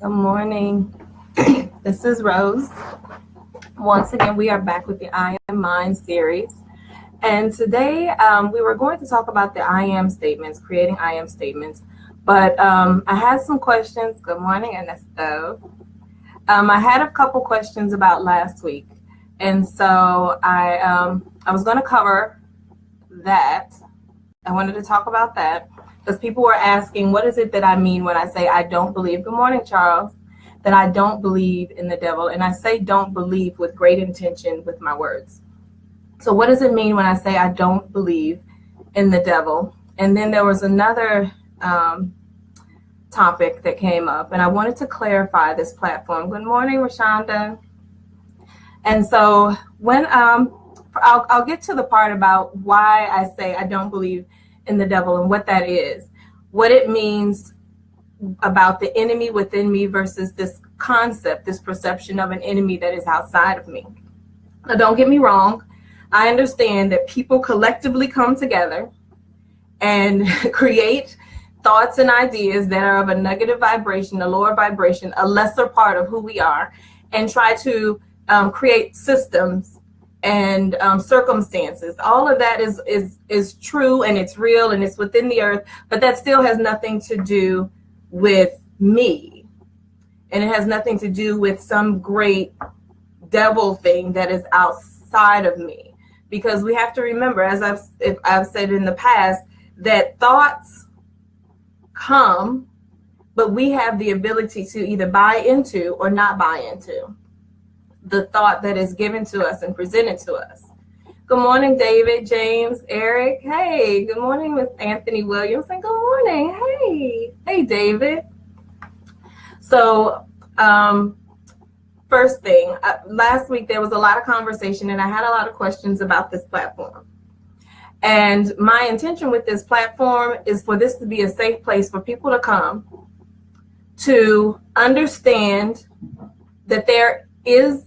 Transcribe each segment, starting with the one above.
Good morning. This is Rose. Once again, we are back with the I Am Mind series. And today we were going to talk about the I am statements, creating I am statements. But I had some questions. Good morning, Ernesto. I had a couple questions about last week. And so I was going to cover that. I wanted to talk about that because people were asking, what is it that I mean when I say I don't believe? Good morning, Charles. That I don't believe in the devil. And I say don't believe with great intention with my words. So what does it mean when I say I don't believe in the devil? And then there was another topic that came up, and I wanted to clarify this platform. Good morning, Rashonda. And so when I'll get to the part about why I say I don't believe in the devil and what that is, what it means about the enemy within me versus this concept, this perception of an enemy that is outside of me. Now, don't get me wrong. I understand that people collectively come together and create thoughts and ideas that are of a negative vibration, a lower vibration, a lesser part of who we are, and try to create systems and circumstances. All of that is true, and it's real, and it's within the earth, but that still has nothing to do with me. And it has nothing to do with some great devil thing that is outside of me. Because we have to remember, as I've said in the past, that thoughts come, but we have the ability to either buy into or not buy into the thought that is given to us and presented to us. Good morning, David, James, Eric. Hey, good morning, Miss Anthony Williams, and good morning. Hey, David. So, first thing, last week there was a lot of conversation, and I had a lot of questions about this platform. And my intention with this platform is for this to be a safe place for people to come to understand that there is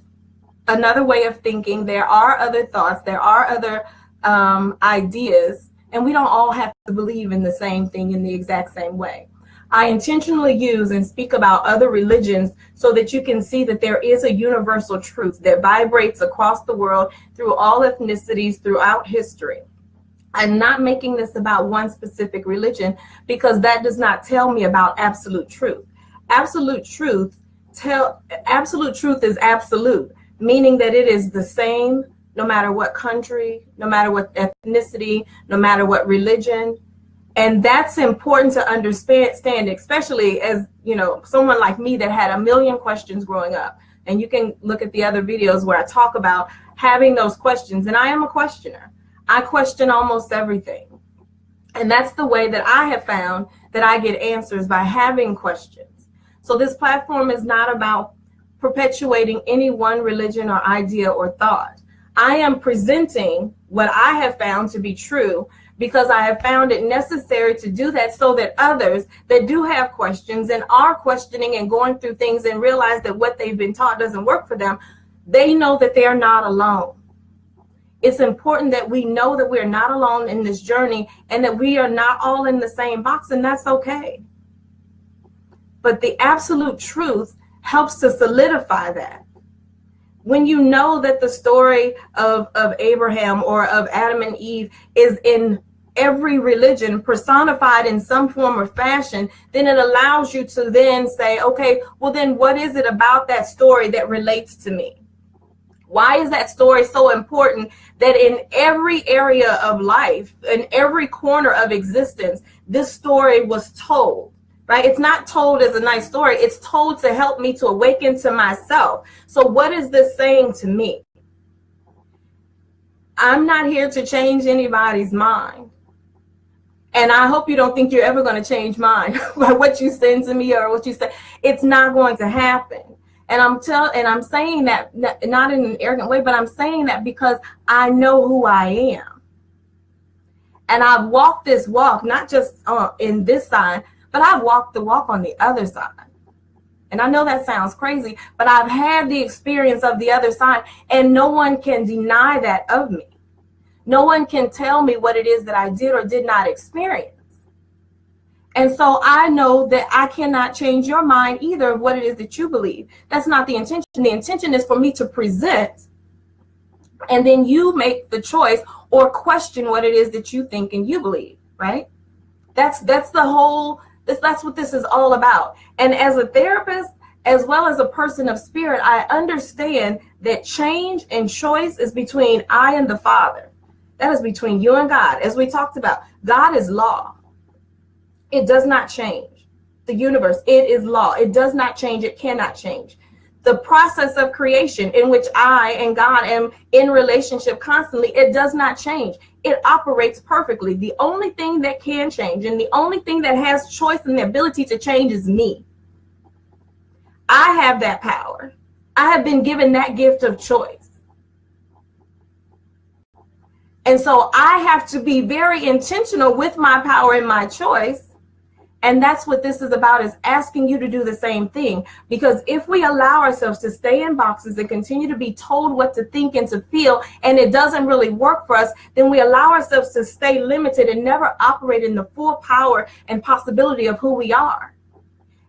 another way of thinking. There are other thoughts. There are other ideas. And we don't all have to believe in the same thing in the exact same way. I intentionally use and speak about other religions so that you can see that there is a universal truth that vibrates across the world through all ethnicities throughout history. I'm not making this about one specific religion because that does not tell me about absolute truth. Absolute truth is absolute, meaning that it is the same no matter what country, no matter what ethnicity, no matter what religion. And that's important to understand, especially as, someone like me that had a million questions growing up. And you can look at the other videos where I talk about having those questions. And I am a questioner. I question almost everything. And that's the way that I have found that I get answers, by having questions. So this platform is not about perpetuating any one religion or idea or thought. I am presenting what I have found to be true because I have found it necessary to do that so that others that do have questions and are questioning and going through things and realize that what they've been taught doesn't work for them, they know that they are not alone. It's important that we know that we're not alone in this journey and that we are not all in the same box, and that's okay. But the absolute truth helps to solidify that. When you know that the story of Abraham or of Adam and Eve is in every religion personified in some form or fashion, then it allows you to then say, okay, well then what is it about that story that relates to me? Why is that story so important that in every area of life, in every corner of existence, this story was told? Right? It's not told as a nice story. It's told to help me to awaken to myself. So what is this saying to me? I'm not here to change anybody's mind. And I hope you don't think you're ever going to change mine by what you send to me or what you say. It's not going to happen. And I'm saying that not in an arrogant way, but I'm saying that because I know who I am. And I've walked this walk, not just in this side, but I've walked the walk on the other side. And I know that sounds crazy, but I've had the experience of the other side, and no one can deny that of me. No one can tell me what it is that I did or did not experience. And so I know that I cannot change your mind either of what it is that you believe. That's not the intention. The intention is for me to present, and then you make the choice or question what it is that you think and you believe, right? That's the whole, that's what this is all about. And as a therapist, as well as a person of spirit, I understand that change and choice is between I and the Father. That is between you and God. As we talked about, God is law. It does not change. The universe, it is law. It does not change. It cannot change. The process of creation in which I and God am in relationship constantly, it does not change. It operates perfectly. The only thing that can change and the only thing that has choice and the ability to change is me. I have that power. I have been given that gift of choice. And so I have to be very intentional with my power and my choice. And that's what this is about, is asking you to do the same thing. Because if we allow ourselves to stay in boxes and continue to be told what to think and to feel, and it doesn't really work for us, then we allow ourselves to stay limited and never operate in the full power and possibility of who we are.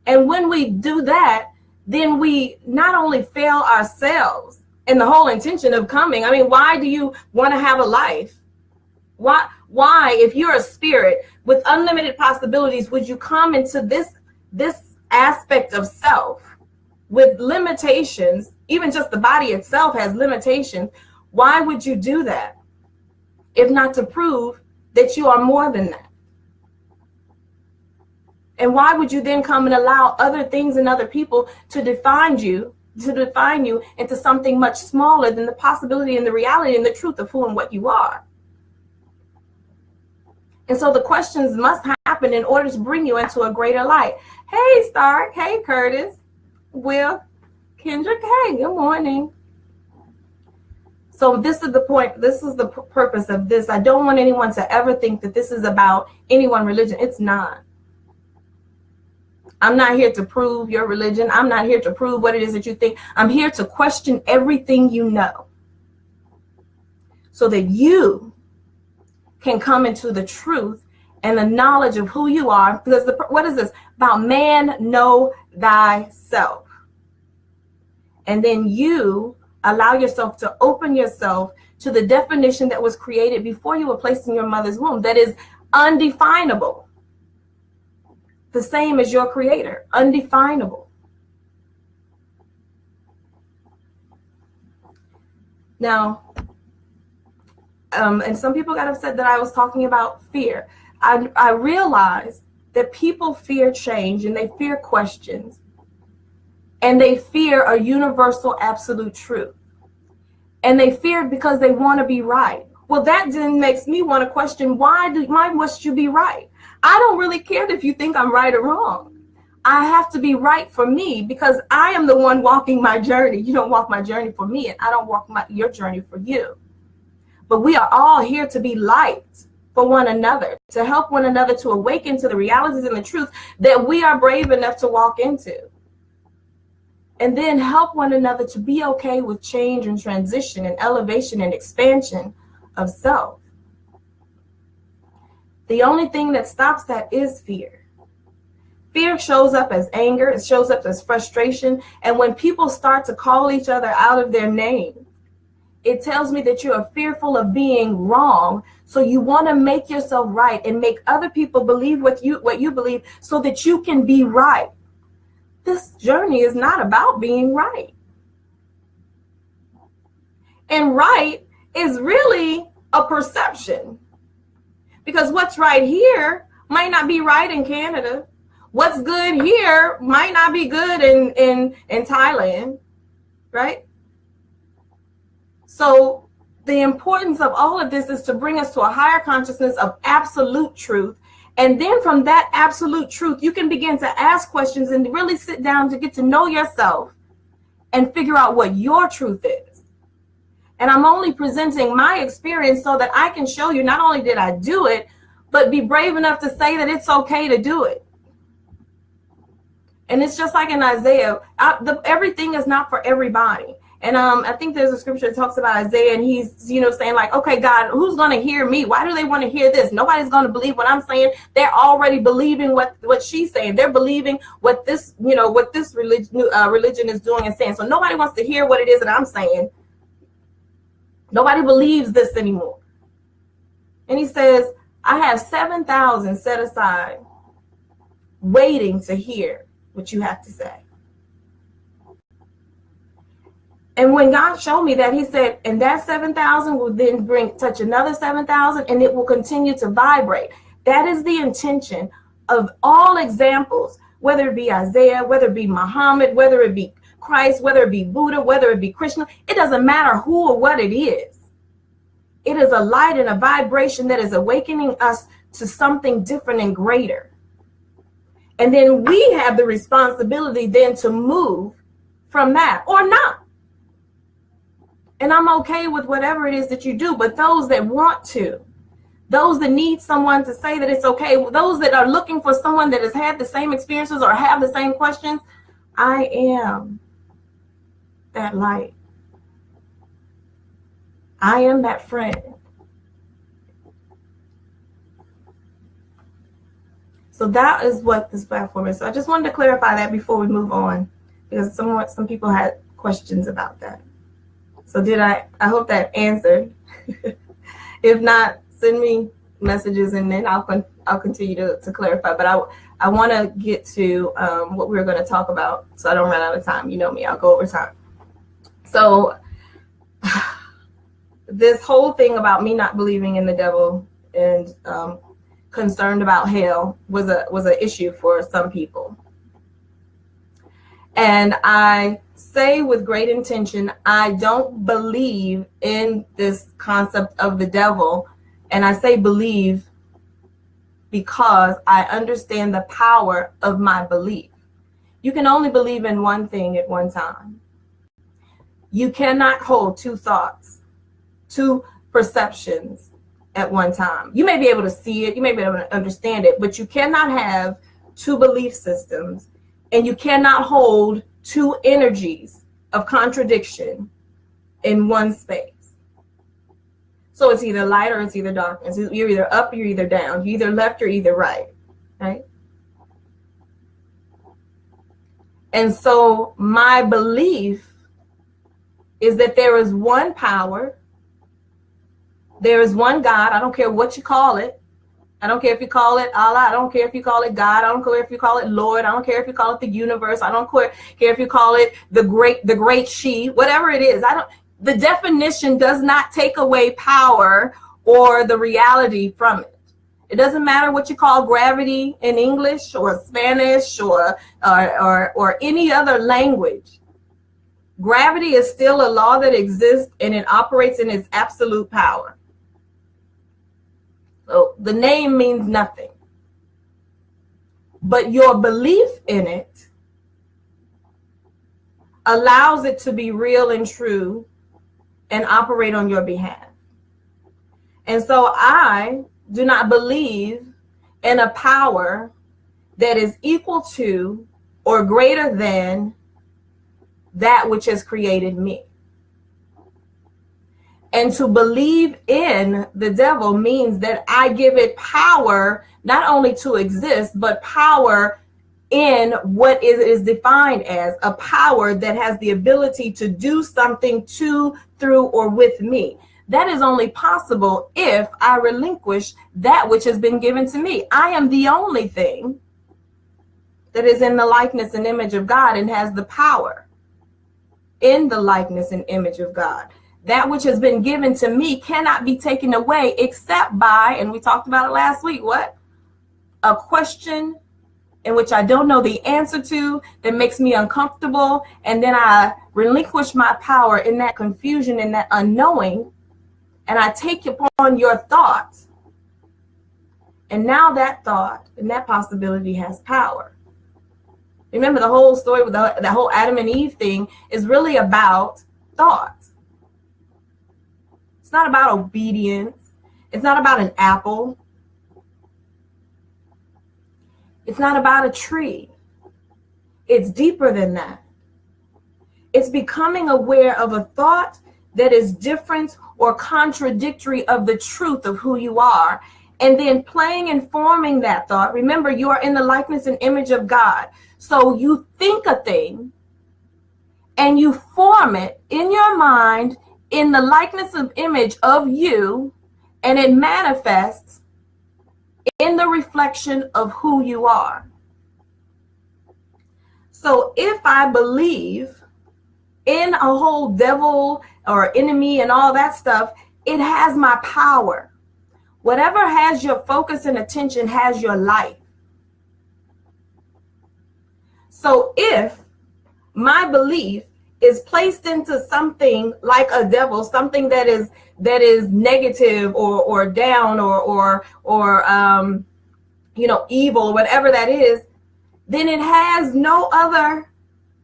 And when we do that, then we not only fail ourselves and the whole intention of coming. I mean, why do you want to have a life? Why, if you're a spirit with unlimited possibilities, would you come into this aspect of self with limitations? Even just the body itself has limitations. Why would you do that if not to prove that you are more than that? And why would you then come and allow other things and other people to define you into something much smaller than the possibility and the reality and the truth of who and what you are? And so the questions must happen in order to bring you into a greater light. Hey, Stark. Hey, Curtis. Will. Kendrick. Hey, good morning. So this is the point. This is the purpose of this. I don't want anyone to ever think that this is about any one religion. It's not. I'm not here to prove your religion. I'm not here to prove what it is that you think. I'm here to question everything you know, so that you can come into the truth and the knowledge of who you are. Because what is this? About man, know thyself. And then you allow yourself to open yourself to the definition that was created before you were placed in your mother's womb, that is undefinable. The same as your creator, undefinable. Now, and some people got upset that I was talking about fear. I realized that people fear change and they fear questions and they fear a universal absolute truth. And they fear it because they want to be right. Well, that then makes me want to question, why must you be right? I don't really care if you think I'm right or wrong. I have to be right for me because I am the one walking my journey. You don't walk my journey for me, and I don't walk your journey for you. But we are all here to be light for one another, to help one another to awaken to the realities and the truth that we are brave enough to walk into. And then help one another to be okay with change and transition and elevation and expansion of self. The only thing that stops that is fear. Fear shows up as anger. It shows up as frustration. And when people start to call each other out of their name, it tells me that you are fearful of being wrong. So you want to make yourself right and make other people believe what you believe so that you can be right. This journey is not about being right. And right is really a perception. Because what's right here might not be right in Canada. What's good here might not be good in Thailand, right? So the importance of all of this is to bring us to a higher consciousness of absolute truth. And then from that absolute truth, you can begin to ask questions and really sit down to get to know yourself and figure out what your truth is. And I'm only presenting my experience so that I can show you not only did I do it, but be brave enough to say that it's okay to do it. And it's just like in Isaiah, everything is not for everybody. And I think there's a scripture that talks about Isaiah, and he's, saying like, okay, God, who's going to hear me? Why do they want to hear this? Nobody's going to believe what I'm saying. They're already believing what she's saying. They're believing what this, religion is doing and saying. So nobody wants to hear what it is that I'm saying. Nobody believes this anymore. And he says, I have 7,000 set aside waiting to hear what you have to say. And when God showed me that, he said, and that 7,000 will then touch another 7,000, and it will continue to vibrate. That is the intention of all examples, whether it be Isaiah, whether it be Muhammad, whether it be Christ, whether it be Buddha, whether it be Krishna. It doesn't matter who or what it is. It is a light and a vibration that is awakening us to something different and greater. And then we have the responsibility then to move from that or not. And I'm okay with whatever it is that you do, but those that want to, those that need someone to say that it's okay, those that are looking for someone that has had the same experiences or have the same questions, I am that light. I am that friend. So that is what this platform is. So I just wanted to clarify that before we move on, because some people had questions about that. So I hope that answered. If not, send me messages and then I'll continue to clarify. But I want to get to what we were going to talk about so I don't run out of time. You know me, I'll go over time. So this whole thing about me not believing in the devil and concerned about hell was an issue for some people. And I say with great intention, I don't believe in this concept of the devil. And I say believe because I understand the power of my belief. You can only believe in one thing at one time. You cannot hold two thoughts, two perceptions at one time. You may be able to see it, you may be able to understand it, but you cannot have two belief systems, and you cannot hold two energies of contradiction in one space. So it's either light or it's either darkness. You're either up or you're either down. You're either left or either right. Right? And so my belief is that there is one power. There is one God. I don't care what you call it. I don't care if you call it Allah. I don't care if you call it God. I don't care if you call it Lord. I don't care if you call it the universe. I don't care if you call it the great she, whatever it is. The definition does not take away power or the reality from it. It doesn't matter what you call gravity in English or Spanish or any other language. Gravity is still a law that exists, and it operates in its absolute power. So the name means nothing. But your belief in it allows it to be real and true and operate on your behalf. And so I do not believe in a power that is equal to or greater than that which has created me. And to believe in the devil means that I give it power not only to exist, but power in what is defined as a power that has the ability to do something to, through, or with me. That is only possible if I relinquish that which has been given to me. I am the only thing that is in the likeness and image of God and has the power in the likeness and image of God. That which has been given to me cannot be taken away except by, and we talked about it last week, what? A question in which I don't know the answer to, that makes me uncomfortable, and then I relinquish my power in that confusion and that unknowing, and I take upon your thoughts. And now that thought and that possibility has power. Remember, the whole story with the whole Adam and Eve thing is really about thoughts. It's not about obedience. It's not about an apple. It's not about a tree. It's deeper than that. It's becoming aware of a thought that is different or contradictory of the truth of who you are, and then playing and forming that thought. Remember, you are in the likeness and image of God. So you think a thing and you form it in your mind in the likeness of image of you, and it manifests in the reflection of who you are. So if I believe in a whole devil or enemy and all that stuff, it has my power. Whatever has your focus and attention has your life. So if my belief is placed into something like a devil, something that is negative or down or evil, whatever that is, then it has no other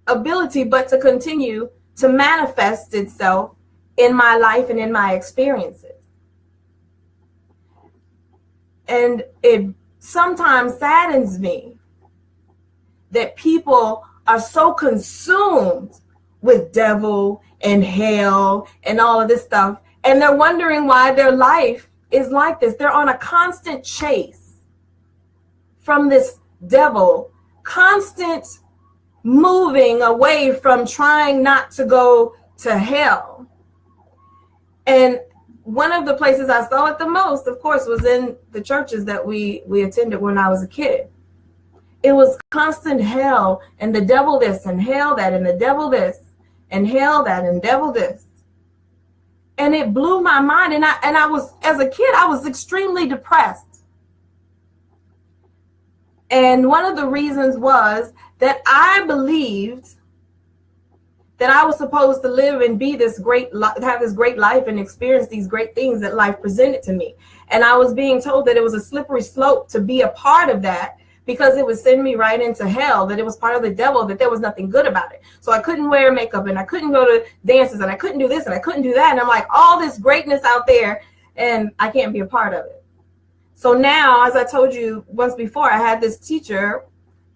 ability but to continue to manifest itself in my life and in my experiences. And it sometimes saddens me that people are so consumed with devil and hell and all of this stuff, and they're wondering why their life is like this. They're on a constant chase from this devil, constant moving away from trying not to go to hell. And one of the places I saw it the most, of course, was in the churches that we attended when I was a kid. It was constant hell and the devil this and hell that and the devil this and hell that and devil this. And it blew my mind. And I was, as a kid, I was extremely depressed. And one of the reasons was that I believed that I was supposed to live and be this have this great life and experience these great things that life presented to me. And I was being told that it was a slippery slope to be a part of that, because it would send me right into hell, that it was part of the devil, that there was nothing good about it. So I couldn't wear makeup and I couldn't go to dances and I couldn't do this and I couldn't do that. And I'm like, all this greatness out there and I can't be a part of it. So now, as I told you once before, I had this teacher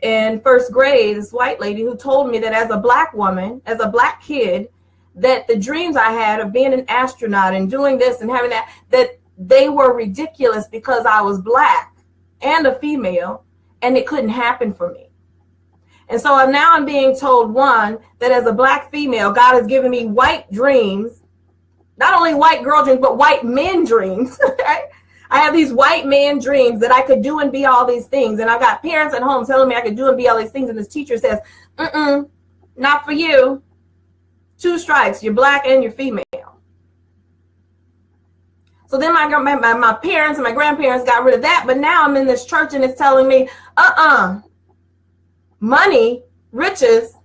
in first grade, this white lady, who told me that as a black woman, as a black kid, that the dreams I had of being an astronaut and doing this and having that they were ridiculous because I was black and a female, and it couldn't happen for me. And so now I'm being told, one, that as a black female, God has given me white dreams, not only white girl dreams, but white men dreams. Right? I have these white man dreams that I could do and be all these things. And I got parents at home telling me I could do and be all these things. And this teacher says, not for you. 2 strikes, you're black and you're female. So then my parents and my grandparents got rid of that. But now I'm in this church and it's telling me, money, riches,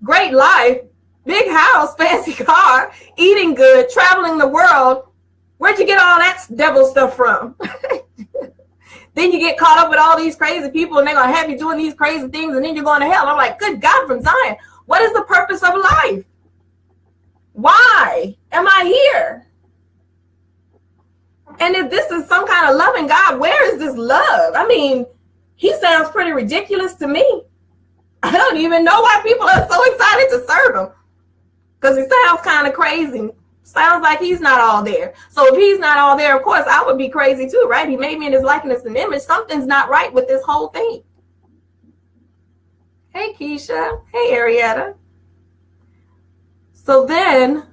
great life, big house, fancy car, eating good, traveling the world. Where'd you get all that devil stuff from? Then you get caught up with all these crazy people and they're going to have you doing these crazy things and then you're going to hell. I'm like, good God from Zion. What is the purpose of life? Why am I here? And if this is some kind of loving God, where is this love? I mean, he sounds pretty ridiculous to me. I don't even know why people are so excited to serve him, because he sounds kind of crazy. Sounds like he's not all there. So if he's not all there, of course, I would be crazy too, right? He made me in his likeness and image. Something's not right with this whole thing. Hey, Keisha. Hey, Arietta. So then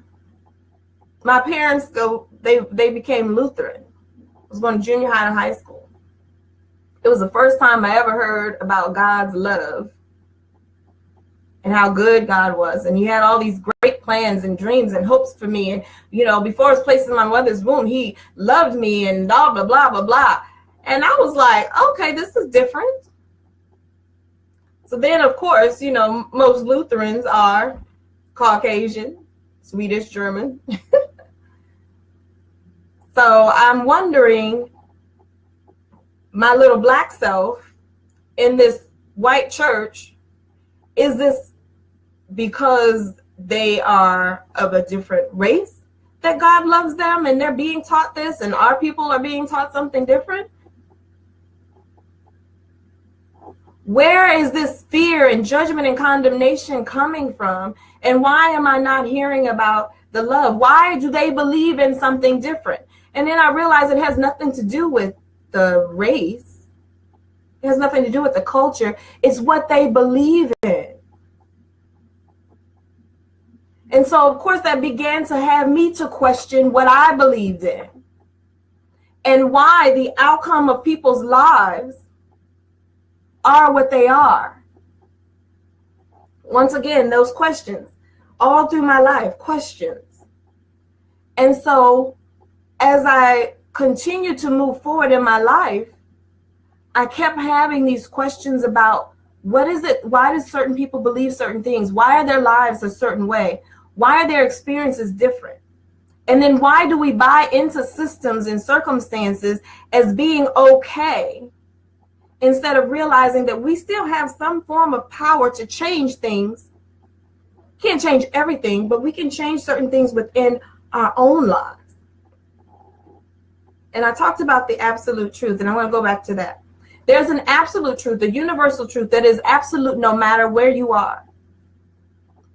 my parents they became Lutheran. I was going to junior high and high school. It was the first time I ever heard about God's love and how good God was. And he had all these great plans and dreams and hopes for me. And, before I was placed in my mother's womb, he loved me and blah, blah, blah, blah, blah. And I was like, okay, this is different. So then, of course, most Lutherans are Caucasian, Swedish, German. So I'm wondering, my little black self in this white church, is this because they are of a different race that God loves them and they're being taught this and our people are being taught something different? Where is this fear and judgment and condemnation coming from? And why am I not hearing about the love? Why do they believe in something different? And then I realized it has nothing to do with the race. It has nothing to do with the culture. It's what they believe in. And so, of course, that began to have me to question what I believed in and why the outcome of people's lives are what they are. Once again, those questions all through my life, questions. And so as I continued to move forward in my life, I kept having these questions about what is it? Why do certain people believe certain things? Why are their lives a certain way? Why are their experiences different? And then why do we buy into systems and circumstances as being okay, instead of realizing that we still have some form of power to change things? Can't change everything, but we can change certain things within our own lives. And I talked about the absolute truth, and I want to go back to that. There's an absolute truth, a universal truth that is absolute no matter where you are.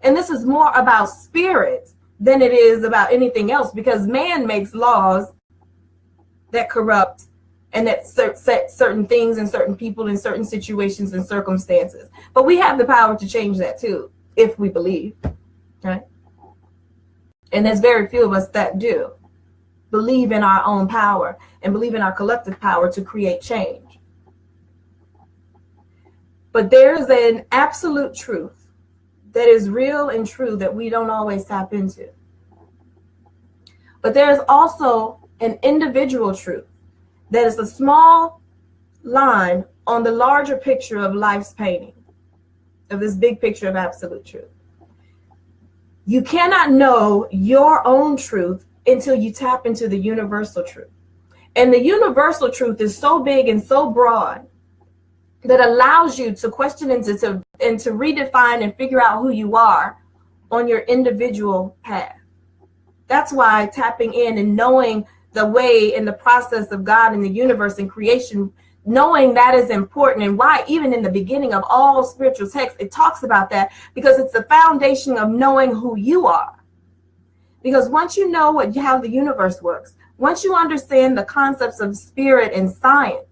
And this is more about spirit than it is about anything else, because man makes laws that corrupt and that set certain things and certain people in certain situations and circumstances. But we have the power to change that too, if we believe, right? And there's very few of us that do believe in our own power and believe in our collective power to create change. But there's an absolute truth that is real and true that we don't always tap into. But there's also an individual truth that is a small line on the larger picture of life's painting, of this big picture of absolute truth. You cannot know your own truth until you tap into the universal truth. And the universal truth is so big and so broad that allows you to question and to redefine and figure out who you are on your individual path. That's why tapping in and knowing the way and the process of God and the universe and creation, knowing that is important, and why even in the beginning of all spiritual texts, it talks about that, because it's the foundation of knowing who you are. Because once you know how the universe works, once you understand the concepts of spirit and science,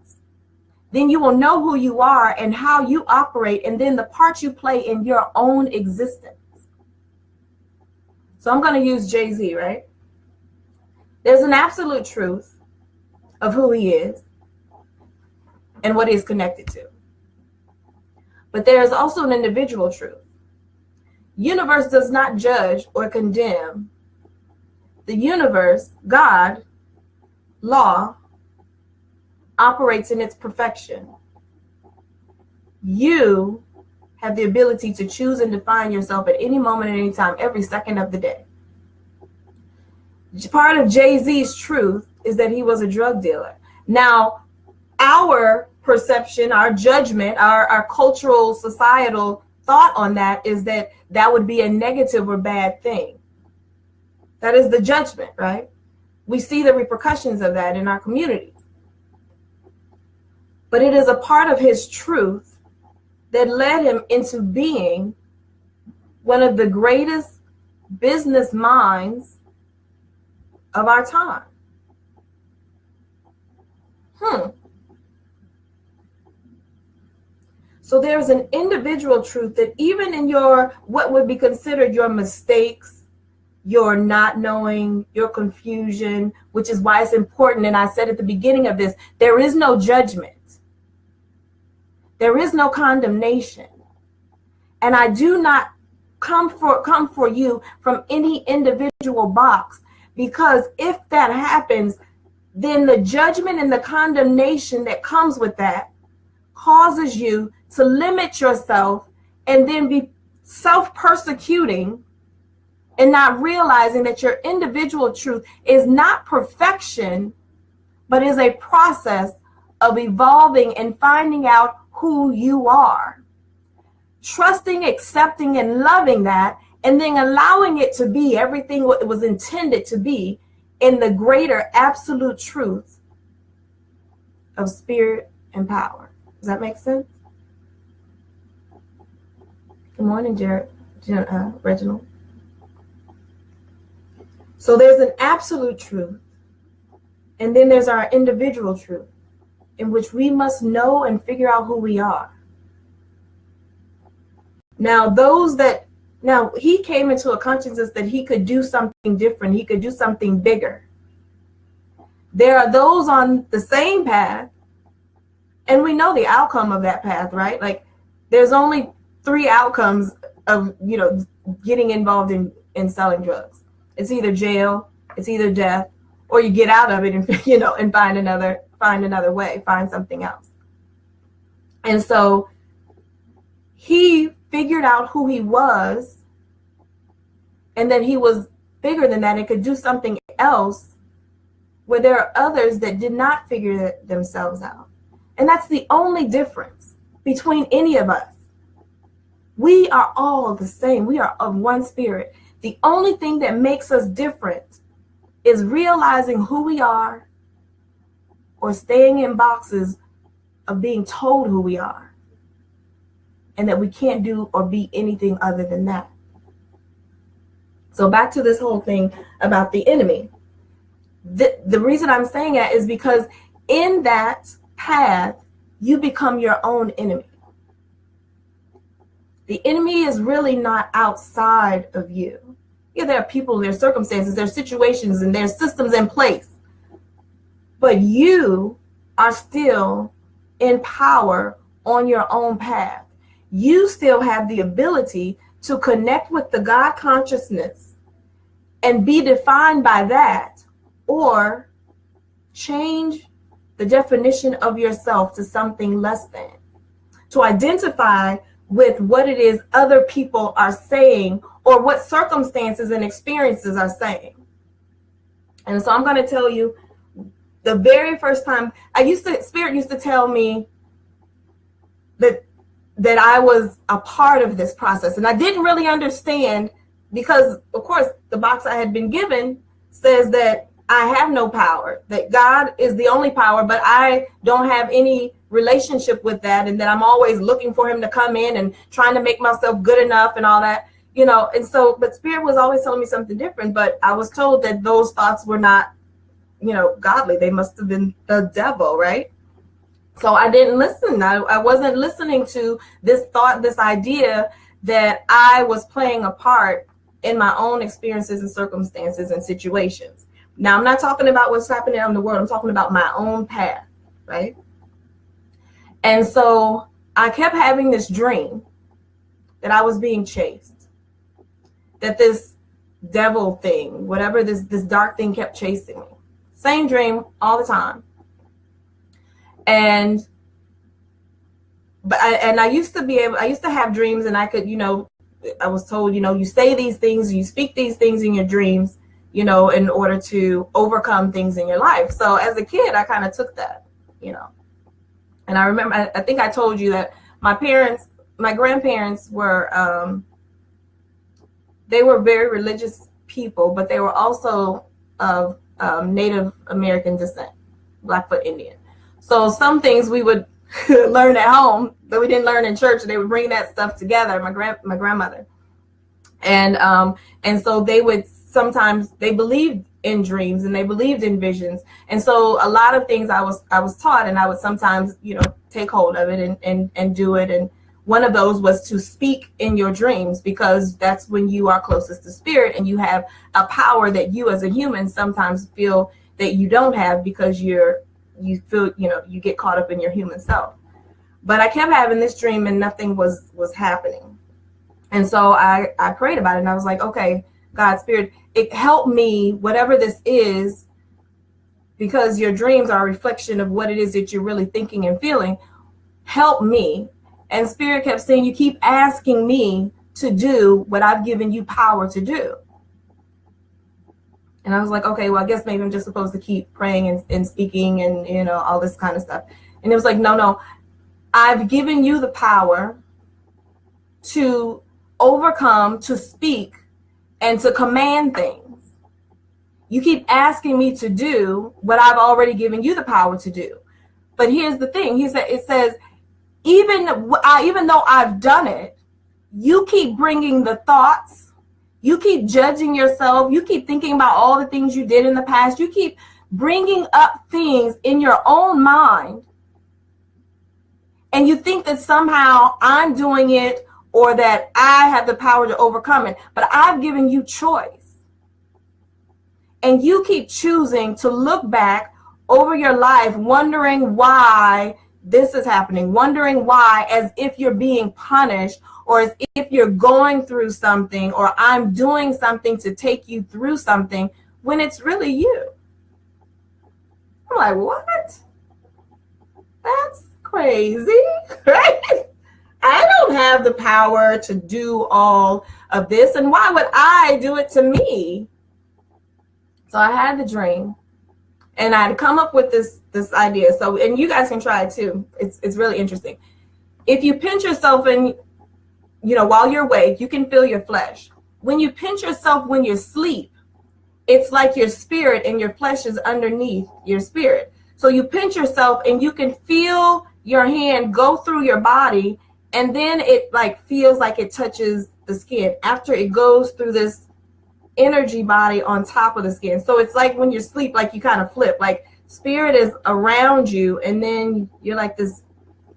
then you will know who you are and how you operate, and then the part you play in your own existence. So I'm going to use Jay-Z, right? There's an absolute truth of who he is and what he's connected to. But there is also an individual truth. Universe does not judge or condemn. The universe, God, law, operates in its perfection. You have the ability to choose and define yourself at any moment, at any time, every second of the day. Part of Jay-Z's truth is that he was a drug dealer. Now, our perception, our judgment, our cultural, societal thought on that is that that would be a negative or bad thing. That is the judgment, right? We see the repercussions of that in our communities. But it is a part of his truth that led him into being one of the greatest business minds of our time. So there's an individual truth that even in your, what would be considered your mistakes, your not knowing, your confusion, which is why it's important. And I said at the beginning of this, there is no judgment. There is no condemnation. And I do not come for you from any individual box, because if that happens, then the judgment and the condemnation that comes with that causes you to limit yourself and then be self-persecuting and not realizing that your individual truth is not perfection, but is a process of evolving and finding out who you are. Trusting, accepting, and loving that, and then allowing it to be everything what it was intended to be in the greater absolute truth of spirit and power. Does that make sense? Good morning, Reginald. So there's an absolute truth, and then there's our individual truth, in which we must know and figure out who we are. Now, he came into a consciousness that he could do something different. He could do something bigger. There are those on the same path, and we know the outcome of that path, right? Like, there's only 3 outcomes of, getting involved in selling drugs. It's either jail, it's either death, or you get out of it and, and find another way, find something else. And so he figured out who he was, and that he was bigger than that and could do something else, where there are others that did not figure themselves out. And that's the only difference between any of us. We are all the same. We are of one spirit. The only thing that makes us different is realizing who we are, or staying in boxes of being told who we are, and that we can't do or be anything other than that. So back to this whole thing about the enemy. The reason I'm saying that is because in that path, you become your own enemy. The enemy is really not outside of you. Yeah, there are people, there are circumstances, there are situations, and there are systems in place. But you are still in power on your own path. You still have the ability to connect with the God consciousness and be defined by that, or change the definition of yourself to something less than, to identify with what it is other people are saying, or what circumstances and experiences are saying. And so I'm going to tell you, the very first time Spirit used to tell me that I was a part of this process. And I didn't really understand, because of course the box I had been given says that I have no power, that God is the only power, but I don't have any relationship with that, and that I'm always looking for him to come in and trying to make myself good enough and all that, and so, but Spirit was always telling me something different. But I was told that those thoughts were not, godly. They must have been the devil, right? So I didn't listen. I wasn't listening to this thought, this idea that I was playing a part in my own experiences and circumstances and situations. Now, I'm not talking about what's happening in the world. I'm talking about my own path, right? And so I kept having this dream that I was being chased, that this devil thing, whatever this dark thing, kept chasing me. Same dream all the time. And I used to have dreams, and I could, I was told, you say these things, you speak these things in your dreams, in order to overcome things in your life. So as a kid, I kind of took that, and I remember, I think I told you that my grandparents were, they were very religious people, but they were also of Native American descent, Blackfoot Indian. So some things we would learn at home that we didn't learn in church. They would bring that stuff together. My grandmother, and so they would sometimes, they believed in dreams and they believed in visions. And so a lot of things I was taught, and I would sometimes take hold of it and do it. And one of those was to speak in your dreams, because that's when you are closest to Spirit, and you have a power that you as a human sometimes feel that you don't have, because you feel, you get caught up in your human self. But I kept having this dream and nothing was happening. And so I prayed about it, and I was like, okay, God, Spirit, it helped me, whatever this is, because your dreams are a reflection of what it is that you're really thinking and feeling. Help me. And Spirit kept saying, you keep asking me to do what I've given you power to do. And I was like, okay, well, I guess maybe I'm just supposed to keep praying and speaking and, all this kind of stuff. And it was like, no, I've given you the power to overcome, to speak, and to command things. You keep asking me to do what I've already given you the power to do. But here's the thing. It says, even though I've done it, you keep bringing the thoughts, you keep judging yourself, you keep thinking about all the things you did in the past, you keep bringing up things in your own mind, and you think that somehow I'm doing it or that I have the power to overcome it. But I've given you choice. And you keep choosing to look back over your life, wondering why this is happening, wondering why, as if you're being punished, or as if you're going through something, or I'm doing something to take you through something, when it's really you. I'm like, what? That's crazy, right? I don't have the power to do all of this, and why would I do it to me? So I had the dream, and I had come up with this idea. So, and you guys can try it too. It's really interesting. If you pinch yourself and, while you're awake, you can feel your flesh. When you pinch yourself when you're asleep, it's like your spirit and your flesh is underneath your spirit. So you pinch yourself and you can feel your hand go through your body, and then it feels like it touches the skin after it goes through this energy body on top of the skin. So it's like when you sleep, you kind of flip, spirit is around you and then you're like this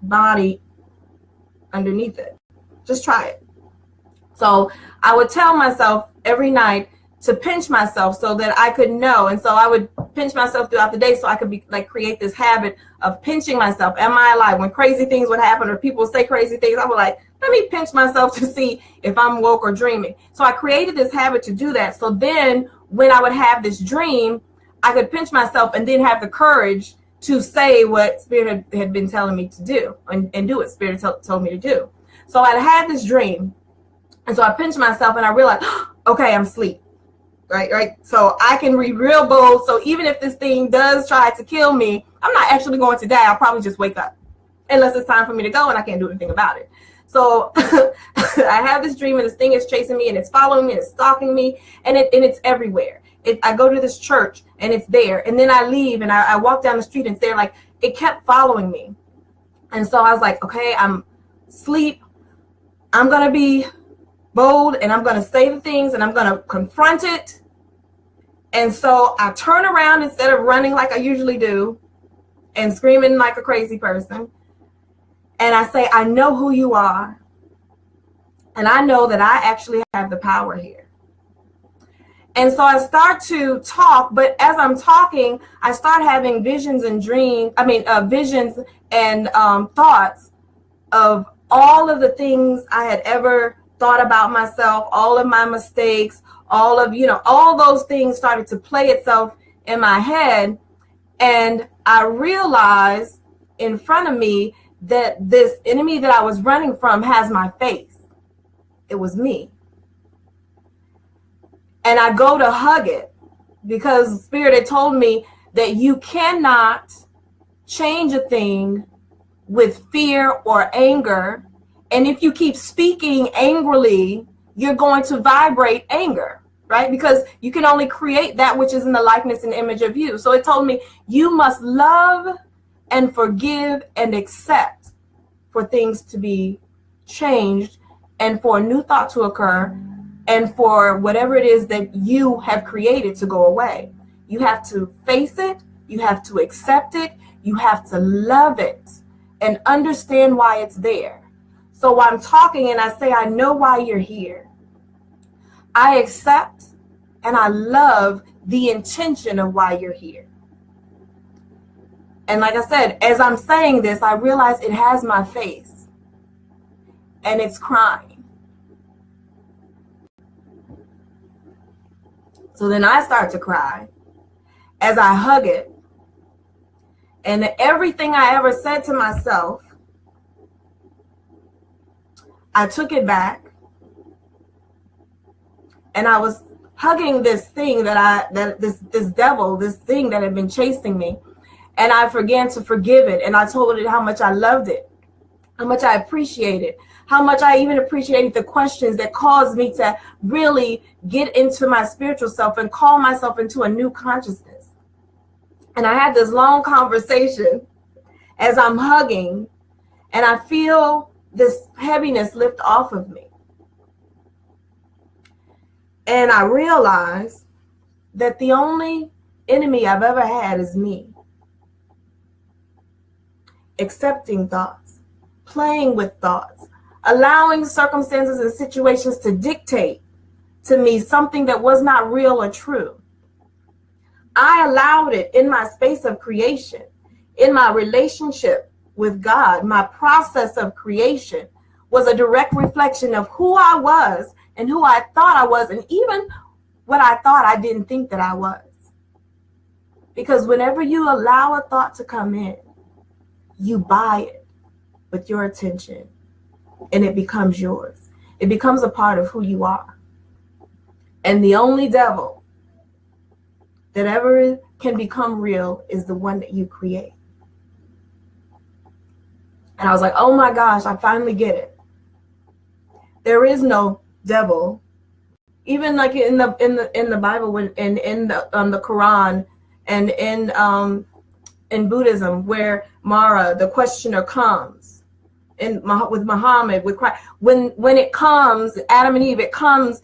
body underneath it. Just try it. So I would tell myself every night to pinch myself so that I could know. And so I would pinch myself throughout the day so I could be create this habit of pinching myself. Am I alive? When crazy things would happen or people say crazy things, I would let me pinch myself to see if I'm woke or dreaming. So I created this habit to do that. So then when I would have this dream, I could pinch myself and then have the courage to say what Spirit had been telling me to do and do what Spirit told me to do. So I had this dream. And so I pinched myself and I realized, okay, I'm asleep. Right. So I can be real bold. So even if this thing does try to kill me, I'm not actually going to die. I'll probably just wake up unless it's time for me to go and I can't do anything about it. So I have this dream and this thing is chasing me and it's following me and it's stalking me and it's everywhere. I go to this church and it's there, and then I leave and I walk down the street and it's there. It kept following me. And so I was like, okay, I'm asleep. I'm going to be bold and I'm going to say the things and I'm going to confront it. And so I turn around instead of running like I usually do and screaming like a crazy person. And I say, I know who you are. And I know that I actually have the power here. And so I start to talk, but as I'm talking, I start having visions and visions and thoughts of all of the things I had ever thought about myself, all of my mistakes, all those things started to play itself in my head. And I realized in front of me that this enemy that I was running from has my face. It was me. And I go to hug it because Spirit had told me that you cannot change a thing with fear or anger. And if you keep speaking angrily, you're going to vibrate anger, right? Because you can only create that which is in the likeness and image of you. So it told me you must love and forgive and accept for things to be changed and for a new thought to occur and for whatever it is that you have created to go away. You have to face it. You have to accept it. You have to love it and understand why it's there. So while I'm talking and I say, I know why you're here. I accept and I love the intention of why you're here. And like I said, as I'm saying this, I realize it has my face and it's crying. So then I start to cry as I hug it. And everything I ever said to myself, I took it back and I was hugging this thing this devil, this thing that had been chasing me. And I began to forgive it. And I told it how much I loved it, how much I appreciated, how much I even appreciated the questions that caused me to really get into my spiritual self and call myself into a new consciousness. And I had this long conversation as I'm hugging, and I feel this heaviness lift off of me. And I realized that the only enemy I've ever had is me. Accepting thoughts, playing with thoughts, allowing circumstances and situations to dictate to me something that was not real or true. I allowed it in my space of creation, in my relationship with God. My process of creation was a direct reflection of who I was and who I thought I was, and even what I thought I didn't think that I was. Because whenever you allow a thought to come in, you buy it with your attention, and it becomes yours. It becomes a part of who you are. And the only devil that ever can become real is the one that you create. And I was like, oh my gosh, I finally get it. There is no devil. Even like in the Bible, when in the Quran, and in Buddhism, where Mara, the questioner, comes, and with Muhammad, with Christ, when it comes, Adam and Eve, it comes,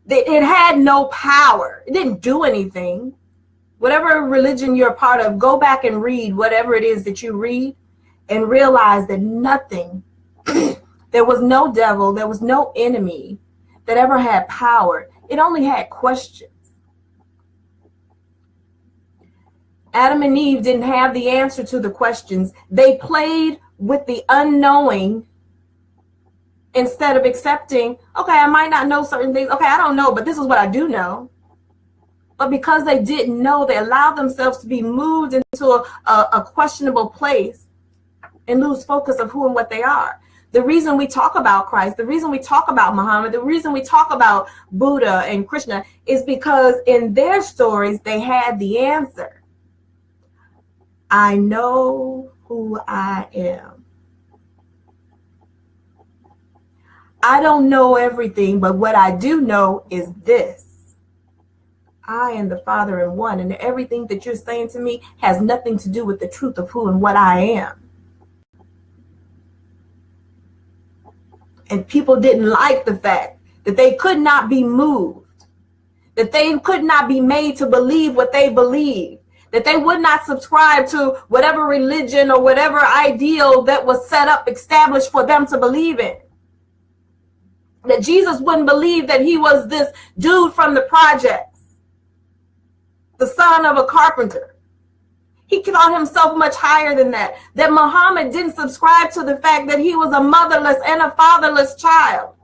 it had no power. It didn't do anything. Whatever religion you're a part of, go back and read whatever it is that you read, and realize that nothing, there was no devil, there was no enemy that ever had power. It only had questions. Adam and Eve didn't have the answer to the questions. They played with the unknowing instead of accepting, okay, I might not know certain things. Okay, I don't know, but this is what I do know. But because they didn't know, they allowed themselves to be moved into a questionable place and lose focus of who and what they are. The reason we talk about Christ, the reason we talk about Muhammad, the reason we talk about Buddha and Krishna is because in their stories, they had the answer. I know who I am. I don't know everything, but what I do know is this. I and the Father are one, and everything that you're saying to me has nothing to do with the truth of who and what I am. And people didn't like the fact that they could not be moved, that they could not be made to believe what they believe, that they would not subscribe to whatever religion or whatever ideal that was set up, established for them to believe in. That Jesus wouldn't believe that he was this dude from the projects, the son of a carpenter. He thought himself much higher than that. That Muhammad didn't subscribe to the fact that he was a motherless and a fatherless child,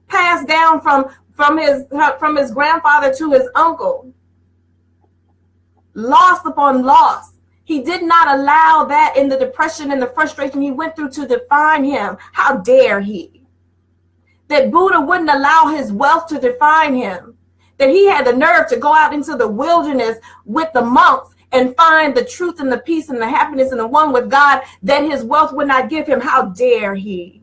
passed down from his grandfather to his uncle, loss upon loss. He did not allow that in the depression and the frustration he went through to define him. How dare he? That Buddha wouldn't allow his wealth to define him. That he had the nerve to go out into the wilderness with the monks and find the truth and the peace and the happiness and the one with God that his wealth would not give him. How dare he?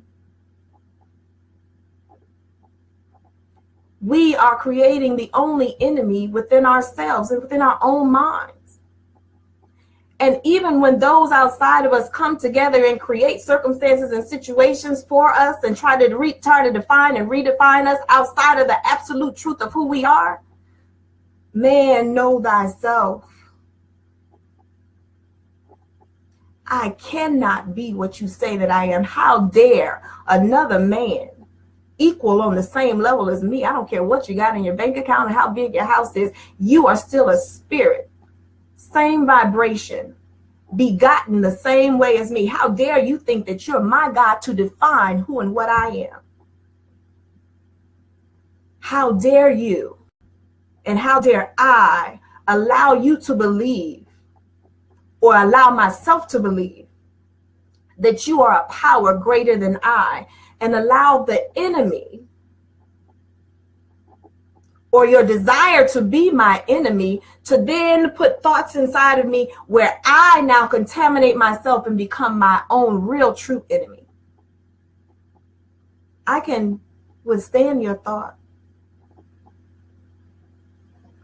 We are creating the only enemy within ourselves and within our own minds. And even when those outside of us come together and create circumstances and situations for us and try to define and redefine us outside of the absolute truth of who we are, man, know thyself. I cannot be what you say that I am. How dare another man equal on the same level as me? I don't care what you got in your bank account and how big your house is. You are still a spirit. Same vibration, begotten the same way as me. How dare you think that you're my God to define who and what I am? How dare you and how dare I allow you to believe, or allow myself to believe, that you are a power greater than I, and allow the enemy or your desire to be my enemy to then put thoughts inside of me where I now contaminate myself and become my own real true enemy. I can withstand your thought.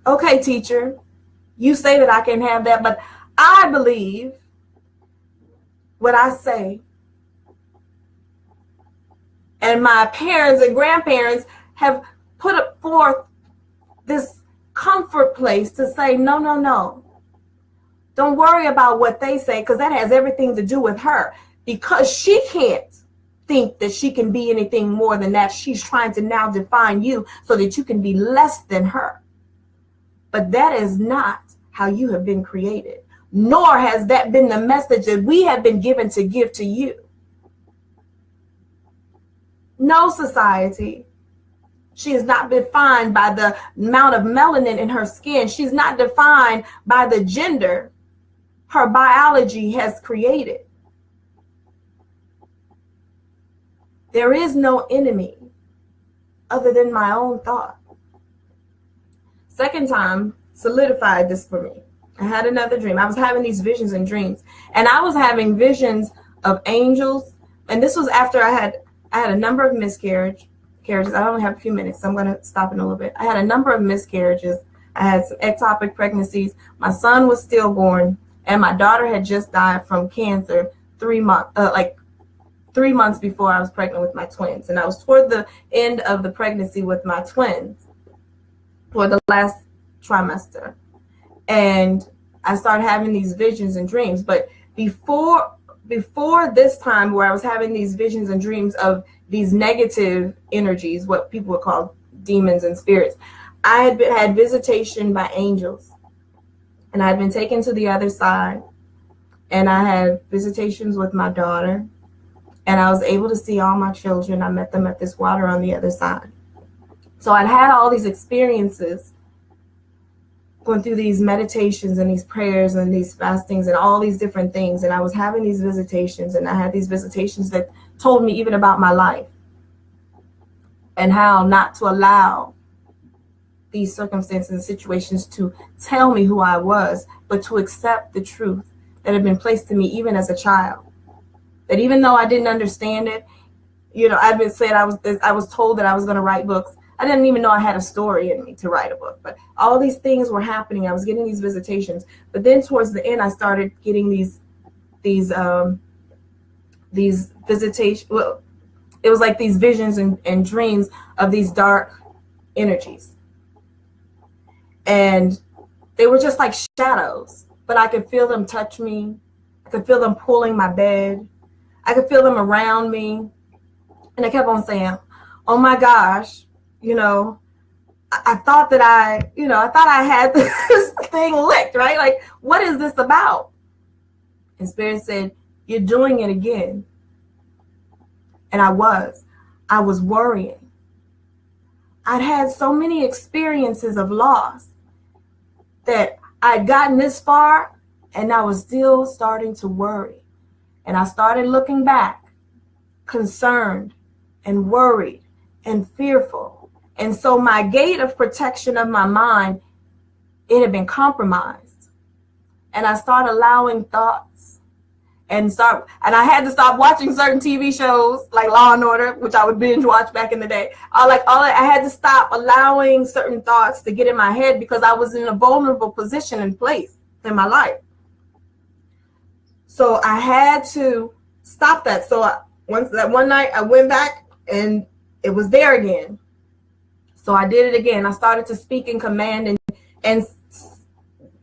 Okay, teacher, you say that I can have that, but I believe what I say. And my parents and grandparents have put forth this comfort place to say, no, no, no. Don't worry about what they say, because that has everything to do with her. Because she can't think that she can be anything more than that. She's trying to now define you so that you can be less than her. But that is not how you have been created, nor has that been the message that we have been given to give to you. No, society. She is not defined by the amount of melanin in her skin. She's not defined by the gender her biology has created. There is no enemy other than my own thought. Second time solidified this for me. I had another dream. I was having these visions and dreams, and I was having visions of angels. And this was after I had a number of miscarriages. I only have a few minutes, so I'm going to stop in a little bit. I had a number of miscarriages. I had some ectopic pregnancies. My son was stillborn, and my daughter had just died from cancer 3 months before I was pregnant with my twins. And I was toward the end of the pregnancy with my twins for the last trimester. And I started having these visions and dreams. But before this time, where I was having these visions and dreams of these negative energies, what people would call demons and spirits, I had visitation by angels. And I had been taken to the other side. And I had visitations with my daughter. And I was able to see all my children. I met them at this water on the other side. So I'd had all these experiences going through these meditations and these prayers and these fastings and all these different things. And I was having these visitations, and I had these visitations that told me even about my life and how not to allow these circumstances and situations to tell me who I was, but to accept the truth that had been placed to me even as a child. That even though I didn't understand it, I'd been said I was told that I was going to write books. I didn't even know I had a story in me to write a book, but all these things were happening. I was getting these visitations, but then towards the end, I started getting these visitations. Well, it was like these visions and dreams of these dark energies, and they were just like shadows, but I could feel them touch me. I could feel them pulling my bed. I could feel them around me. And I kept on saying, oh my gosh, I thought that I had this thing licked, right? Like, what is this about? And Spirit said, you're doing it again. And I was worrying. I'd had so many experiences of loss that I'd gotten this far, and I was still starting to worry. And I started looking back, concerned and worried and fearful. And so my gate of protection of my mind, it had been compromised. And I started allowing thoughts and I had to stop watching certain TV shows like Law and Order, which I would binge watch back in the day. I had to stop allowing certain thoughts to get in my head because I was in a vulnerable position and place in my life. So I had to stop that. So one night I went back and it was there again. So I did it again. I started to speak in command and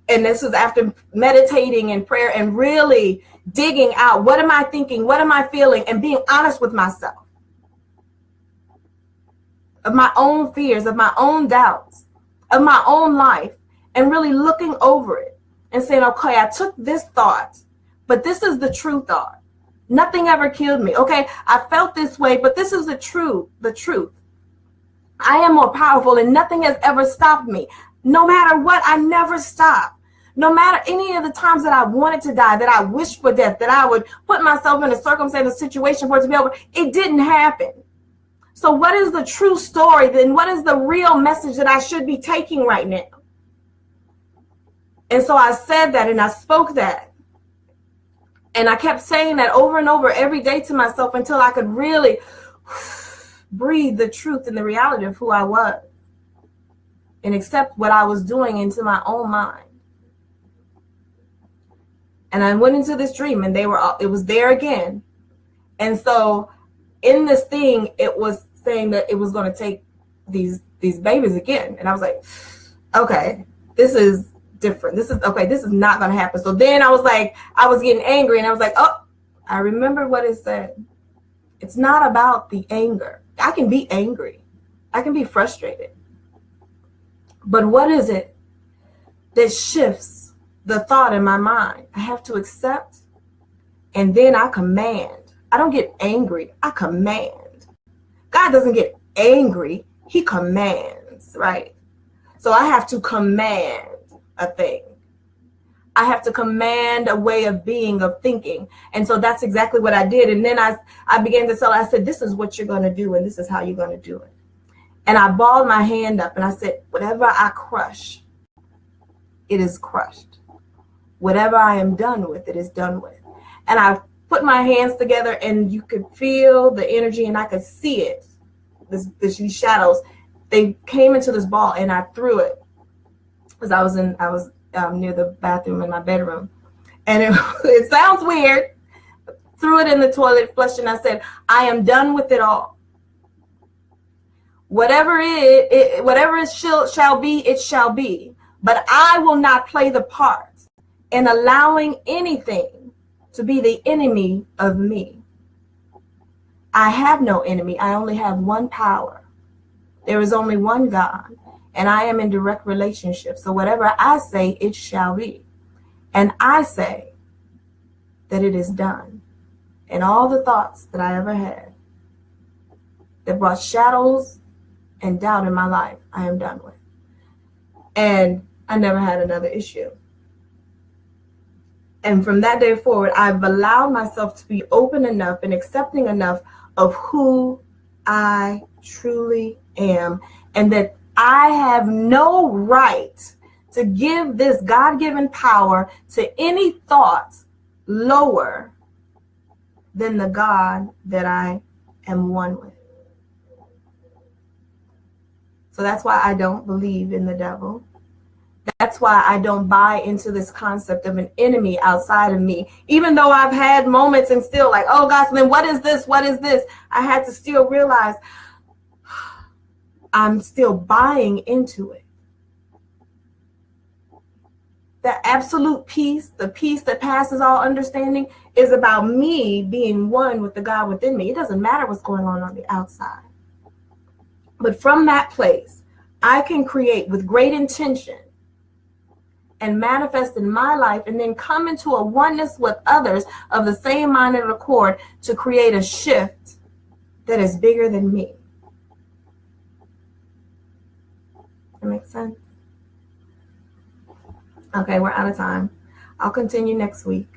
this was after meditating and prayer and really digging out, what am I thinking? What am I feeling? And being honest with myself of my own fears, of my own doubts, of my own life, and really looking over it and saying, okay, I took this thought, but this is the true thought. Nothing ever killed me. Okay, I felt this way, but this is the truth. I am more powerful and nothing has ever stopped me. No matter what, I never stop. No matter any of the times that I wanted to die, that I wished for death, that I would put myself in a circumstance, a situation for it to be over, it didn't happen. So what is the true story then? What is the real message that I should be taking right now? And so I said that and I spoke that. And I kept saying that over and over every day to myself until I could really breathe the truth and the reality of who I was and accept what I was doing into my own mind. And I went into this dream and it was there again. And so in this thing, it was saying that it was going to take these babies again. And I was like, okay, this is different. This is okay. This is not going to happen. So then I was like, I was getting angry, and I was like, oh, I remember what it said. It's not about the anger. I can be angry. I can be frustrated. But what is it that shifts the thought in my mind? I have to accept, and then I command. I don't get angry. I command. God doesn't get angry. He commands, right? So I have to command a thing. I have to command a way of being, of thinking. And so that's exactly what I did. And then I began to tell her, I said, this is what you're going to do, and this is how you're going to do it. And I balled my hand up and I said, whatever I crush, it is crushed. Whatever I am done with, it is done with. And I put my hands together, and you could feel the energy, and I could see it. These shadows, they came into this ball, and I threw it because I was near the bathroom in my bedroom, and it sounds weird. Threw it in the toilet, flushed, and I said, I am done with it all. Whatever it shall be, it shall be. But I will not play the part in allowing anything to be the enemy of me. I have no enemy. I only have one power. There is only one God, and I am in direct relationship. So whatever I say, it shall be. And I say that it is done. And all the thoughts that I ever had that brought shadows and doubt in my life, I am done with. And I never had another issue. And from that day forward, I've allowed myself to be open enough and accepting enough of who I truly am, and that I have no right to give this God-given power to any thought lower than the God that I am one with. So that's why I don't believe in the devil. That's why I don't buy into this concept of an enemy outside of me. Even though I've had moments and still like, oh gosh, then what is this? What is this? I had to still realize I'm still buying into it. The absolute peace, the peace that passes all understanding, is about me being one with the God within me. It doesn't matter what's going on the outside. But from that place, I can create with great intention and manifest in my life, and then come into a oneness with others of the same mind and accord to create a shift that is bigger than me. That makes sense? Okay, we're out of time. I'll continue next week.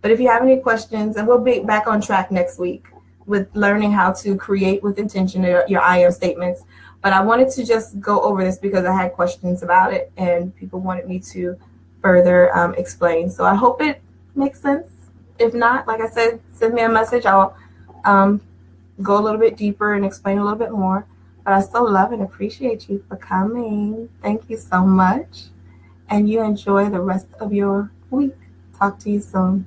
But if you have any questions, and we'll be back on track next week with learning how to create with intention your I am statements. But I wanted to just go over this because I had questions about it and people wanted me to further explain. So I hope it makes sense. If not, like I said, send me a message. I'll go a little bit deeper and explain a little bit more. But I still love and appreciate you for coming. Thank you so much. And you enjoy the rest of your week. Talk to you soon.